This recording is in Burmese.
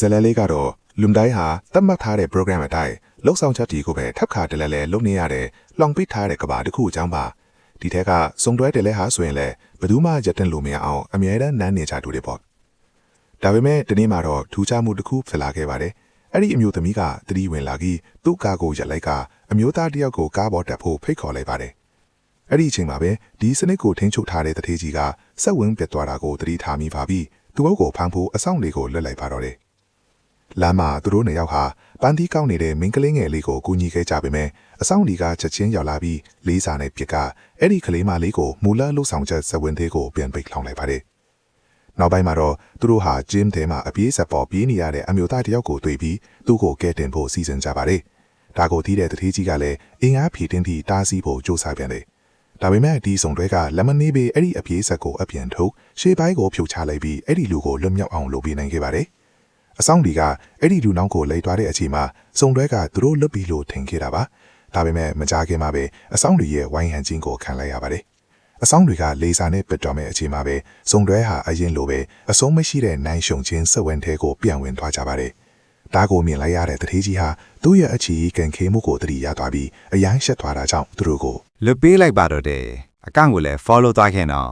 ဇလန်လေးကတော့လူမတိုင်းဟာသတ်မှတ်ထားတဲ့ program အတိုင်းလှုပ်ဆောင်ချက်တီကိုပဲထပ်ခါတလဲလဲလုပ်နေရတဲ့လောင်ပိတ်ထားတဲ့ကဘာတစ်ခုအကြောင်းပါဒီထက်ကစုံတွဲတယ်လဲဟာဆိုရင်လဲဘယ်သူမှရတဲ့လို့မရအောင်အမြဲတမ်းနန်းနေကြတူတယ်ပေါ့ဒါပေမဲ့ဒီနေ့မှာတော့ထူးခြားမှုတစ်ခုဖြစ်လာခဲ့ပါတယ်အဲ့ဒီအမျိုးသမီးကတတိဝင်လာပြီးသူ့ကားကိုရက်လိုက်ကအမျိုးသားတယောက်ကိုကားပေါ်တက်ဖို့ဖိတ်ခေါ်လိုက်ပါတယ်အဲ့ဒီအချိန်မှာပဲဒီစနစ်ကိုထိန်းချုပ်ထားတဲ့တထေးကြီးကစက်ဝင်းပြတ်သွားတာကိုတတိထားမိပါပြီးသူ့ကိုဖမ်းဖို့အဆောင်လေးကိုလွတ်လိုက်ပါတော့တယ်လမ်းမှာသူတို့နှစ်ယောက်ဟာပန်းသီးကောင်းနေတဲ့မင်းကလေးငယ်လေးကိုကူညီခဲ့ကြပေမဲ့အဆောင်ဒီကချက်ချင်းရောက်လာပြီးလေးစာနဲ့ပြစ်ကအဲ့ဒီကလေးမလေးကိုမူလလှုပ်ဆောင်ချက်စက်ဝင်းသေးကိုပြန်ပိတ်လောင်လိုက်ပါတယ်နောက်ပိုင်းမှာတော့သူတို့ဟာဂျင်းထဲမှာအပြေးဆက်ပေါ်ပြေးနေရတဲ့အမျိုးသားတယောက်ကိုတွေ့ပြီးသူ့ကိုကဲတင်ဖို့စီစဉ်ကြပါတယ်ဒါကိုသိတဲ့တထေးကြီးကလည်းအင်အားဖြည့်တင်းပြီးတားဆီးဖို့ကြိုးစားပြန်တယ်ဒါပေမဲ့ဒီစုံတွဲကလက်မနှေးပေးအဲ့ဒီအပြေးဆက်ကိုအပြန်ထုတ်ရှေ့ပိုင်းကိုဖြုတ်ချလိုက်ပြီးအဲ့ဒီလူကိုလွတ်မြောက်အောင်လုပ်ပေးနိုင်ခဲ့ပါတယ်အဆောင်ဒီကအဲ့ဒီလူနောက်ကိုလိတ်သွားတဲ့အချိန်မှာစုံတွဲကသူတို့လွတ်ပြီးလို့ထင်ခဲ့တာပါဒါပေမဲ့မကြခင်မှာပဲအဆောင်တွေရဲ့ဝိုင်းဟန်ချင်းကိုခံလိုက်ရပါတယ်အဆောင်တွေကလေစာနဲ့ပစ်တော်မဲ့အချိန်မှာပဲစုံတွဲဟာအရင်လိုပဲအဆုံးမရှိတဲ့နိုင်ရှုံချင်းစက်ဝန်းထဲကိုပြန်ဝင်သွားကြပါတယ်ဒါကိုမြင်လိုက်ရတဲ့တထေးကြီးဟာသူ့ရဲ့အချီကန်ခေမှုကိုတတိရသွားပြီးအယမ်းရှက်သွားတာကြောင့်သူတို့ကို လွတ်ပေးလိုက်ပါတော့တယ်အကောင့်ကိုလည်း follow သွားခဲ့နော်